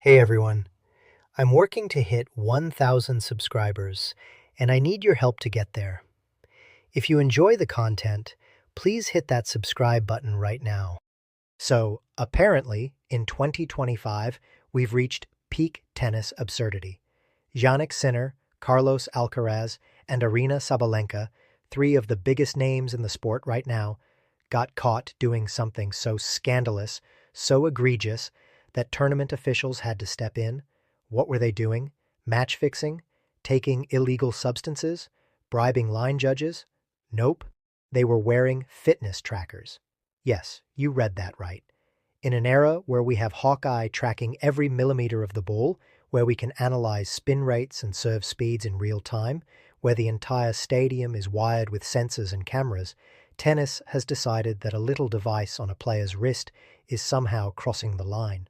Hey everyone, I'm working to hit 1,000 subscribers, and I need your help to get there. If you enjoy the content, please hit that subscribe button right now. So, apparently, in 2025, we've reached peak tennis absurdity. Jannik Sinner, Carlos Alcaraz, and Arina Sabalenka, three of the biggest names in the sport right now, got caught doing something so scandalous, so egregious, that tournament officials had to step in. What were they doing? Match fixing? Taking illegal substances? Bribing line judges? Nope. They were wearing fitness trackers. Yes, you read that right. In an era where we have Hawkeye tracking every millimeter of the ball, where we can analyze spin rates and serve speeds in real time, where the entire stadium is wired with sensors and cameras, tennis has decided that a little device on a player's wrist is somehow crossing the line.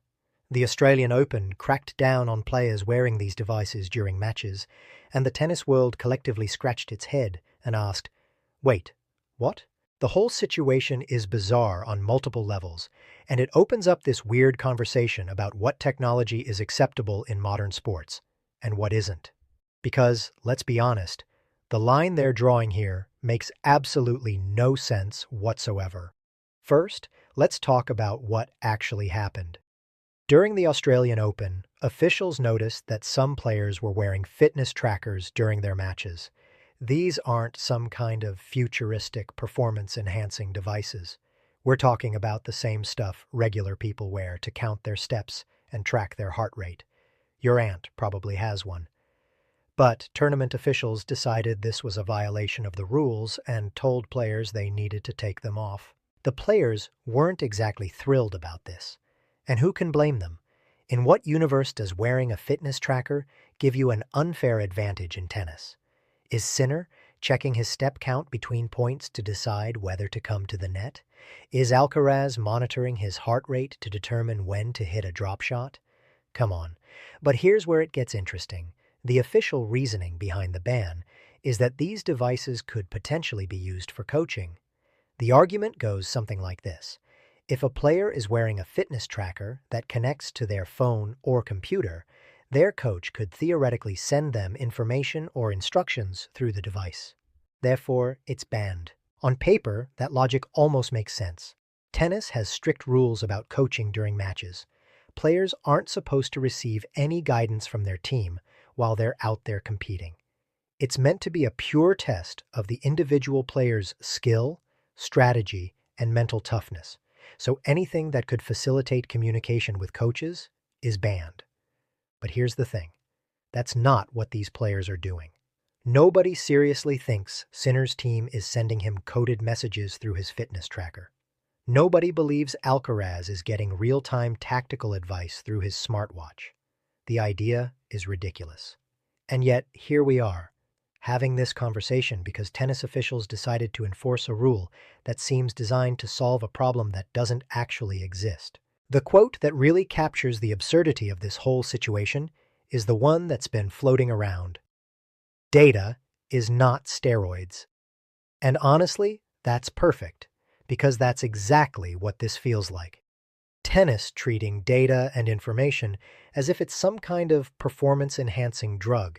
The Australian Open cracked down on players wearing these devices during matches, and the tennis world collectively scratched its head and asked, wait, what? The whole situation is bizarre on multiple levels, and it opens up this weird conversation about what technology is acceptable in modern sports and what isn't. Because, let's be honest, the line they're drawing here makes absolutely no sense whatsoever. First, let's talk about what actually happened. During the Australian Open, officials noticed that some players were wearing fitness trackers during their matches. These aren't some kind of futuristic performance-enhancing devices. We're talking about the same stuff regular people wear to count their steps and track their heart rate. Your aunt probably has one. But tournament officials decided this was a violation of the rules and told players they needed to take them off. The players weren't exactly thrilled about this. And who can blame them? In what universe does wearing a fitness tracker give you an unfair advantage in tennis? Is Sinner checking his step count between points to decide whether to come to the net? Is Alcaraz monitoring his heart rate to determine when to hit a drop shot? Come on. But here's where it gets interesting. The official reasoning behind the ban is that these devices could potentially be used for coaching. The argument goes something like this. If a player is wearing a fitness tracker that connects to their phone or computer, their coach could theoretically send them information or instructions through the device. Therefore, it's banned. On paper, that logic almost makes sense. Tennis has strict rules about coaching during matches. Players aren't supposed to receive any guidance from their team while they're out there competing. It's meant to be a pure test of the individual player's skill, strategy, and mental toughness. So anything that could facilitate communication with coaches is banned. But here's the thing. That's not what these players are doing. Nobody seriously thinks Sinner's team is sending him coded messages through his fitness tracker. Nobody believes Alcaraz is getting real-time tactical advice through his smartwatch. The idea is ridiculous. And yet, here we are, having this conversation because tennis officials decided to enforce a rule that seems designed to solve a problem that doesn't actually exist. The quote that really captures the absurdity of this whole situation is the one that's been floating around. Data is not steroids. And honestly, that's perfect, because that's exactly what this feels like. Tennis treating data and information as if it's some kind of performance-enhancing drug,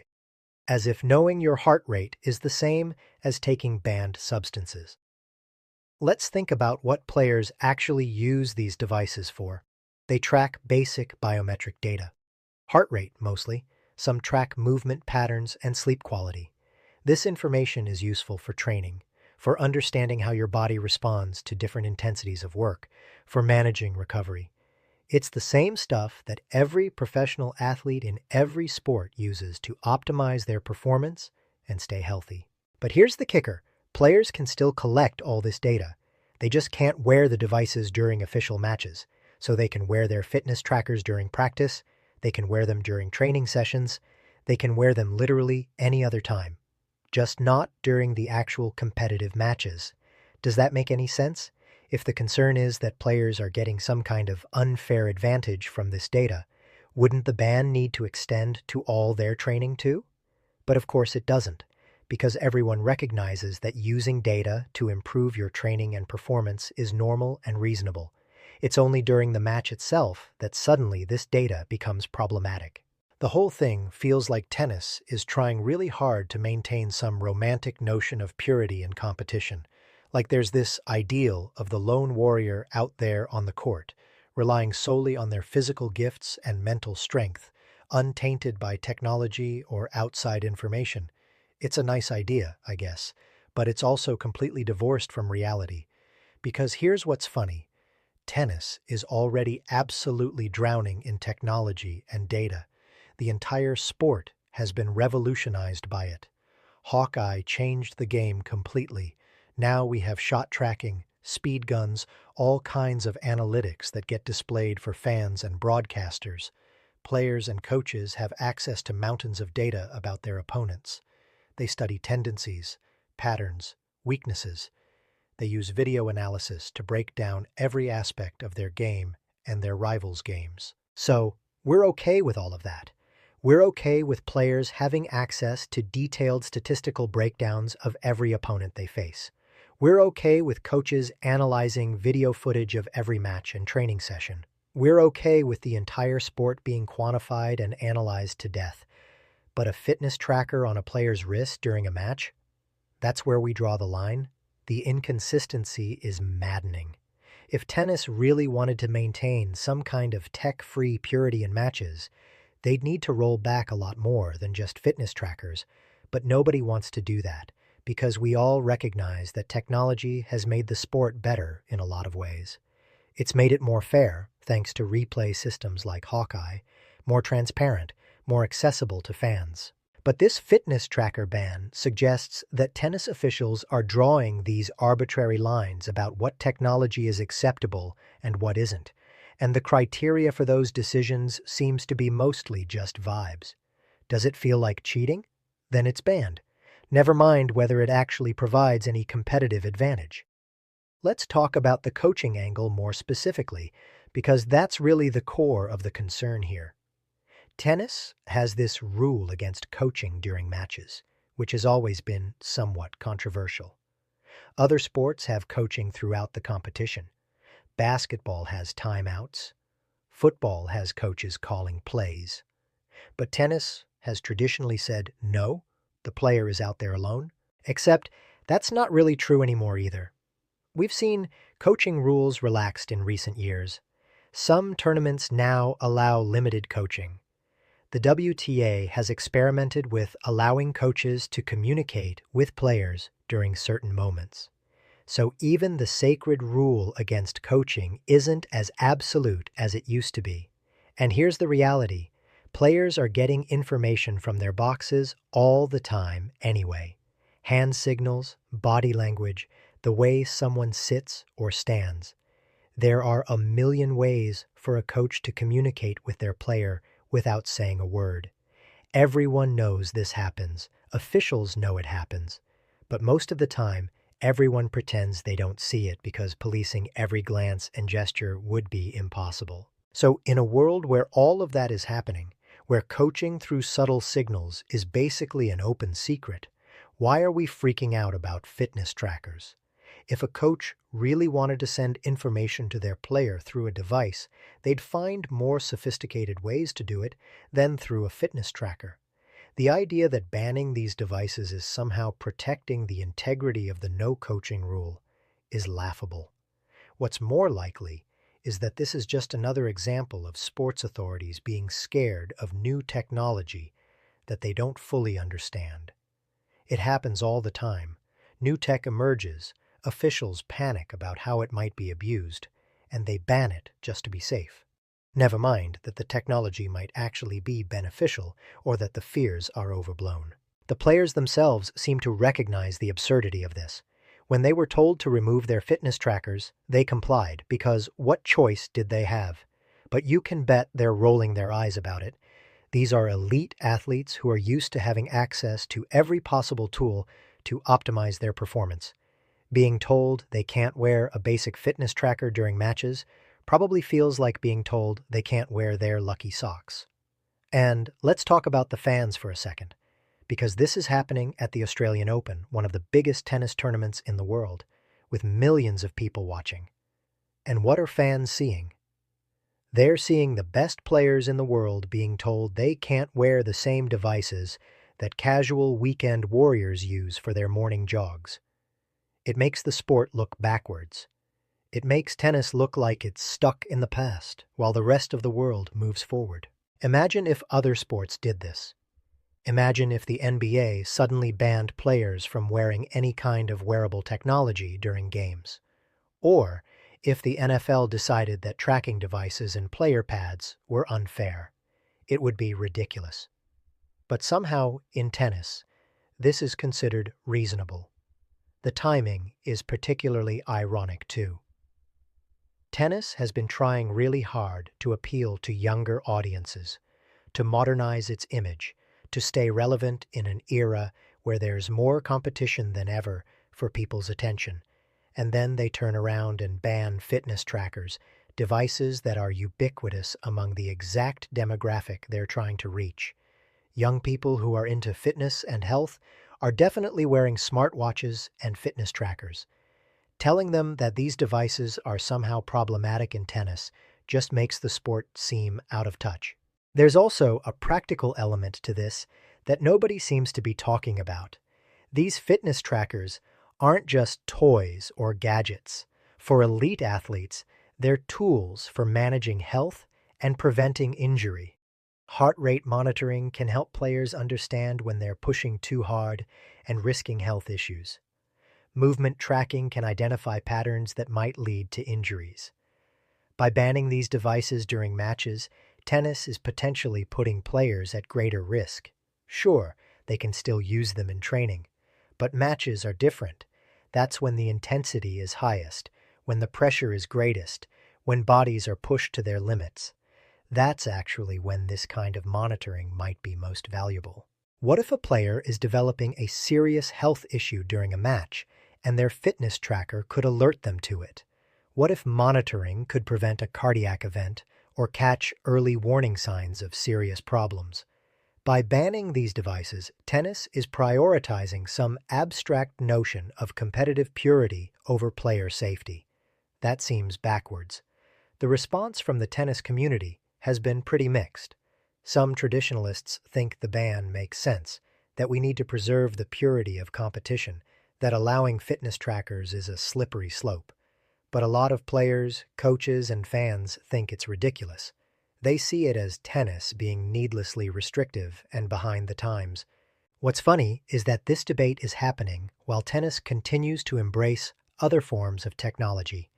as if knowing your heart rate is the same as taking banned substances. Let's think about what players actually use these devices for. They track basic biometric data. Heart rate, mostly. Some track movement patterns and sleep quality. This information is useful for training, for understanding how your body responds to different intensities of work, for managing recovery. It's the same stuff that every professional athlete in every sport uses to optimize their performance and stay healthy. But here's the kicker. Players can still collect all this data. They just can't wear the devices during official matches. So they can wear their fitness trackers during practice, they can wear them during training sessions, they can wear them literally any other time. Just not during the actual competitive matches. Does that make any sense? If the concern is that players are getting some kind of unfair advantage from this data, wouldn't the ban need to extend to all their training too? But of course it doesn't, because everyone recognizes that using data to improve your training and performance is normal and reasonable. It's only during the match itself that suddenly this data becomes problematic. The whole thing feels like tennis is trying really hard to maintain some romantic notion of purity in competition. Like there's this ideal of the lone warrior out there on the court, relying solely on their physical gifts and mental strength, untainted by technology or outside information. It's a nice idea, I guess, but it's also completely divorced from reality. Because here's what's funny. Tennis is already absolutely drowning in technology and data. The entire sport has been revolutionized by it. Hawkeye changed the game completely. Now we have shot tracking, speed guns, all kinds of analytics that get displayed for fans and broadcasters. Players and coaches have access to mountains of data about their opponents. They study tendencies, patterns, weaknesses. They use video analysis to break down every aspect of their game and their rivals' games. So, we're okay with all of that. We're okay with players having access to detailed statistical breakdowns of every opponent they face. We're okay with coaches analyzing video footage of every match and training session. We're okay with the entire sport being quantified and analyzed to death. But a fitness tracker on a player's wrist during a match? That's where we draw the line. The inconsistency is maddening. If tennis really wanted to maintain some kind of tech-free purity in matches, they'd need to roll back a lot more than just fitness trackers, but nobody wants to do that because we all recognize that technology has made the sport better in a lot of ways. It's made it more fair, thanks to replay systems like Hawkeye, more transparent, more accessible to fans. But this fitness tracker ban suggests that tennis officials are drawing these arbitrary lines about what technology is acceptable and what isn't, and the criteria for those decisions seems to be mostly just vibes. Does it feel like cheating? Then it's banned. Never mind whether it actually provides any competitive advantage. Let's talk about the coaching angle more specifically, because that's really the core of the concern here. Tennis has this rule against coaching during matches, which has always been somewhat controversial. Other sports have coaching throughout the competition. Basketball has timeouts. Football has coaches calling plays. But tennis has traditionally said no, the player is out there alone. Except that's not really true anymore either. We've seen coaching rules relaxed in recent years. Some tournaments now allow limited coaching. The WTA has experimented with allowing coaches to communicate with players during certain moments. So even the sacred rule against coaching isn't as absolute as it used to be. And here's the reality. Players are getting information from their boxes all the time anyway. Hand signals, body language, the way someone sits or stands. There are a million ways for a coach to communicate with their player without saying a word. Everyone knows this happens. Officials know it happens. But most of the time, everyone pretends they don't see it because policing every glance and gesture would be impossible. So in a world where all of that is happening, where coaching through subtle signals is basically an open secret, why are we freaking out about fitness trackers? If a coach really wanted to send information to their player through a device, they'd find more sophisticated ways to do it than through a fitness tracker. The idea that banning these devices is somehow protecting the integrity of the no coaching rule is laughable. What's more likely is that this is just another example of sports authorities being scared of new technology that they don't fully understand. It happens all the time. New tech emerges, officials panic about how it might be abused, and they ban it just to be safe. Never mind that the technology might actually be beneficial or that the fears are overblown. The players themselves seem to recognize the absurdity of this. When they were told to remove their fitness trackers, they complied because what choice did they have? But you can bet they're rolling their eyes about it. These are elite athletes who are used to having access to every possible tool to optimize their performance. Being told they can't wear a basic fitness tracker during matches probably feels like being told they can't wear their lucky socks. And let's talk about the fans for a second, because this is happening at the Australian Open, one of the biggest tennis tournaments in the world, with millions of people watching. And what are fans seeing? They're seeing the best players in the world being told they can't wear the same devices that casual weekend warriors use for their morning jogs. It makes the sport look backwards. It makes tennis look like it's stuck in the past while the rest of the world moves forward. Imagine if other sports did this. Imagine if the NBA suddenly banned players from wearing any kind of wearable technology during games. Or if the NFL decided that tracking devices and player pads were unfair. It would be ridiculous. But somehow, in tennis, this is considered reasonable. The timing is particularly ironic, too. Tennis has been trying really hard to appeal to younger audiences, to modernize its image, to stay relevant in an era where there's more competition than ever for people's attention. And then they turn around and ban fitness trackers, devices that are ubiquitous among the exact demographic they're trying to reach. Young people who are into fitness and health are definitely wearing smartwatches and fitness trackers. Telling them that these devices are somehow problematic in tennis just makes the sport seem out of touch. There's also a practical element to this that nobody seems to be talking about. These fitness trackers aren't just toys or gadgets. For elite athletes, they're tools for managing health and preventing injury. Heart rate monitoring can help players understand when they're pushing too hard and risking health issues. Movement tracking can identify patterns that might lead to injuries. By banning these devices during matches, tennis is potentially putting players at greater risk. Sure, they can still use them in training, but matches are different. That's when the intensity is highest, when the pressure is greatest, when bodies are pushed to their limits. That's actually when this kind of monitoring might be most valuable. What if a player is developing a serious health issue during a match, and their fitness tracker could alert them to it? What if monitoring could prevent a cardiac event or catch early warning signs of serious problems? By banning these devices, tennis is prioritizing some abstract notion of competitive purity over player safety. That seems backwards. The response from the tennis community has been pretty mixed. Some traditionalists think the ban makes sense, that we need to preserve the purity of competition, that allowing fitness trackers is a slippery slope. But a lot of players, coaches, and fans think it's ridiculous. They see it as tennis being needlessly restrictive and behind the times. What's funny is that this debate is happening while tennis continues to embrace other forms of technology.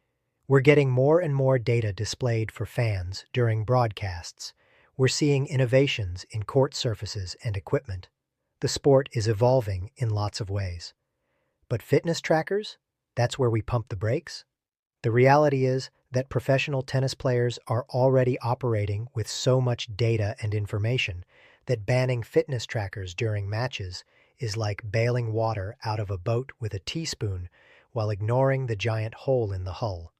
We're getting more and more data displayed for fans during broadcasts. We're seeing innovations in court surfaces and equipment. The sport is evolving in lots of ways. But fitness trackers? That's where we pump the brakes? The reality is that professional tennis players are already operating with so much data and information that banning fitness trackers during matches is like bailing water out of a boat with a teaspoon while ignoring the giant hole in the hull.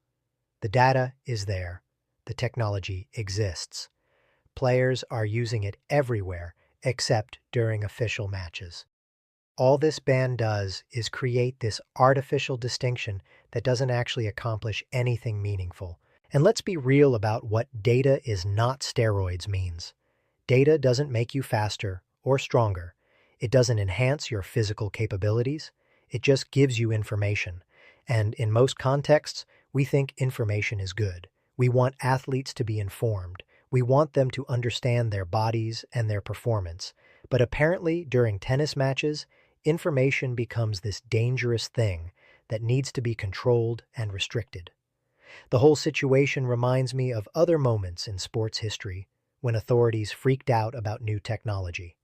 The data is there. The technology exists. Players are using it everywhere except during official matches. All this ban does is create this artificial distinction that doesn't actually accomplish anything meaningful. And let's be real about what data is not steroids means. Data doesn't make you faster or stronger. It doesn't enhance your physical capabilities. It just gives you information. And in most contexts, we think information is good. We want athletes to be informed. We want them to understand their bodies and their performance. But apparently, during tennis matches, information becomes this dangerous thing that needs to be controlled and restricted. The whole situation reminds me of other moments in sports history when authorities freaked out about new technology.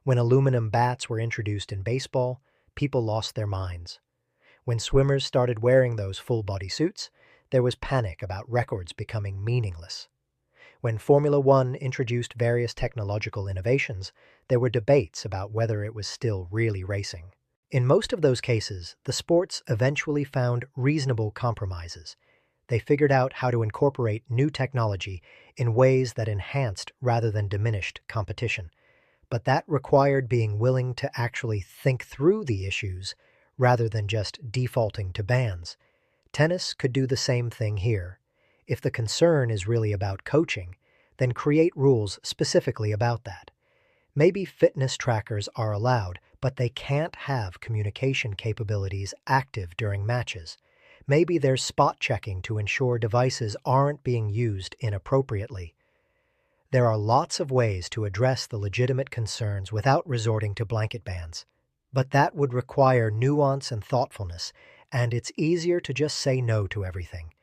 When aluminum bats were introduced in baseball, people lost their minds. When swimmers started wearing those full-body suits, there was panic about records becoming meaningless. When Formula One introduced various technological innovations, there were debates about whether it was still really racing. In most of those cases, the sports eventually found reasonable compromises. They figured out how to incorporate new technology in ways that enhanced rather than diminished competition. But that required being willing to actually think through the issues rather than just defaulting to bans. Tennis could do the same thing here. If the concern is really about coaching, then create rules specifically about that. Maybe fitness trackers are allowed, but they can't have communication capabilities active during matches. Maybe there's spot checking to ensure devices aren't being used inappropriately. There are lots of ways to address the legitimate concerns without resorting to blanket bans. But that would require nuance and thoughtfulness, and it's easier to just say no to everything.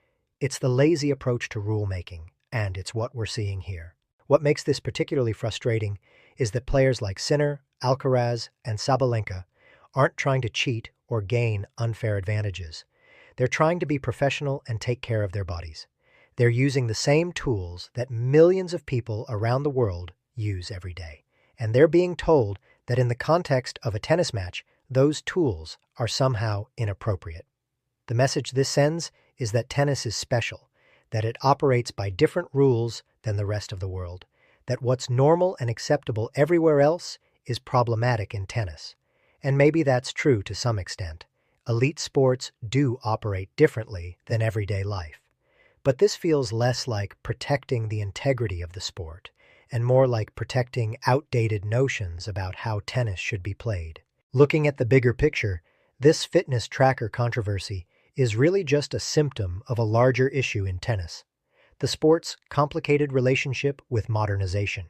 It's the lazy approach to rulemaking, and it's what we're seeing here. What makes this particularly frustrating is that players like Sinner, Alcaraz, and Sabalenka aren't trying to cheat or gain unfair advantages. They're trying to be professional and take care of their bodies. They're using the same tools that millions of people around the world use every day. And they're being told that in the context of a tennis match, those tools are somehow inappropriate. The message this sends is that tennis is special, that it operates by different rules than the rest of the world, that what's normal and acceptable everywhere else is problematic in tennis. And maybe that's true to some extent. Elite sports do operate differently than everyday life. But this feels less like protecting the integrity of the sport and more like protecting outdated notions about how tennis should be played. Looking at the bigger picture, this fitness tracker controversy is really just a symptom of a larger issue in tennis, the sport's complicated relationship with modernization.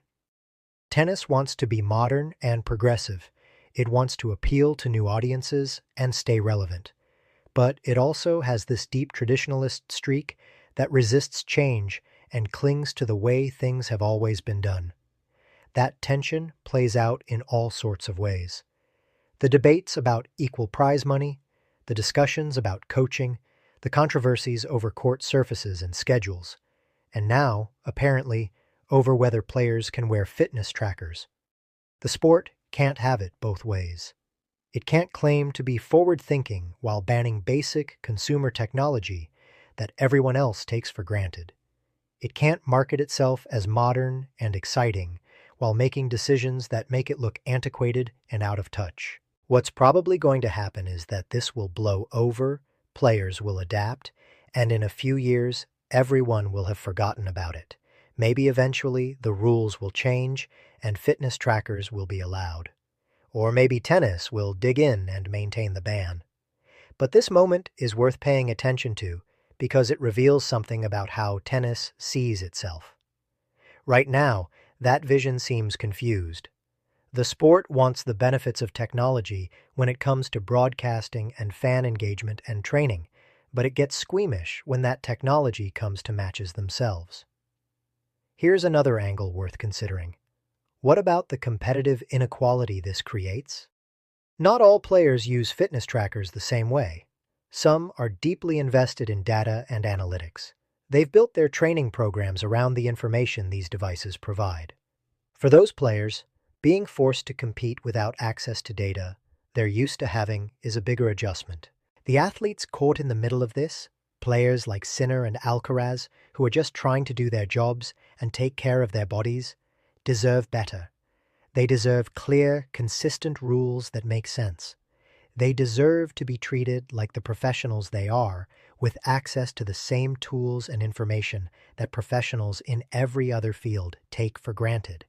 Tennis wants to be modern and progressive. It wants to appeal to new audiences and stay relevant. But it also has this deep traditionalist streak that resists change and clings to the way things have always been done. That tension plays out in all sorts of ways. The debates about equal prize money, the discussions about coaching, the controversies over court surfaces and schedules, and now, apparently, over whether players can wear fitness trackers. The sport can't have it both ways. It can't claim to be forward-thinking while banning basic consumer technology that everyone else takes for granted. It can't market itself as modern and exciting while making decisions that make it look antiquated and out of touch. What's probably going to happen is that this will blow over, players will adapt, and in a few years, everyone will have forgotten about it. Maybe eventually the rules will change and fitness trackers will be allowed. Or maybe tennis will dig in and maintain the ban. But this moment is worth paying attention to because it reveals something about how tennis sees itself. Right now, that vision seems confused. The sport wants the benefits of technology when it comes to broadcasting and fan engagement and training, but it gets squeamish when that technology comes to matches themselves. Here's another angle worth considering. What about the competitive inequality this creates? Not all players use fitness trackers the same way. Some are deeply invested in data and analytics. They've built their training programs around the information these devices provide. For those players, being forced to compete without access to data they're used to having is a bigger adjustment. The athletes caught in the middle of this, players like Sinner and Alcaraz, who are just trying to do their jobs and take care of their bodies, deserve better. They deserve clear, consistent rules that make sense. They deserve to be treated like the professionals they are, with access to the same tools and information that professionals in every other field take for granted.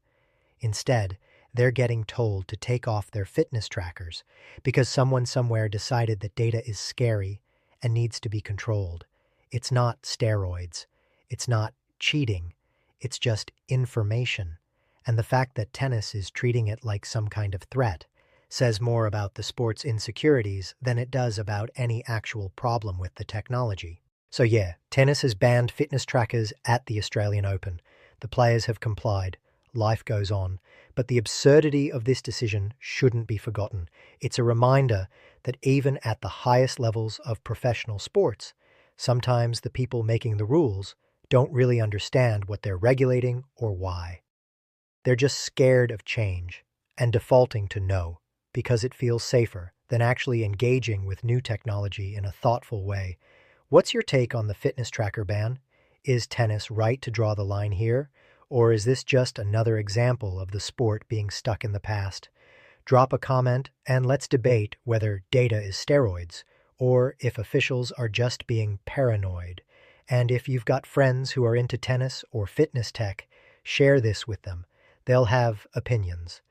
Instead, they're getting told to take off their fitness trackers because someone somewhere decided that data is scary and needs to be controlled. It's not steroids. It's not cheating. It's just information. And the fact that tennis is treating it like some kind of threat says more about the sport's insecurities than it does about any actual problem with the technology. So yeah, tennis has banned fitness trackers at the Australian Open. The players have complied. Life goes on. But the absurdity of this decision shouldn't be forgotten. It's a reminder that even at the highest levels of professional sports, sometimes the people making the rules don't really understand what they're regulating or why. They're just scared of change and defaulting to no because it feels safer than actually engaging with new technology in a thoughtful way. What's your take on the fitness tracker ban? Is tennis right to draw the line here? Or is this just another example of the sport being stuck in the past? Drop a comment and let's debate whether data is steroids or if officials are just being paranoid. And if you've got friends who are into tennis or fitness tech, share this with them. They'll have opinions.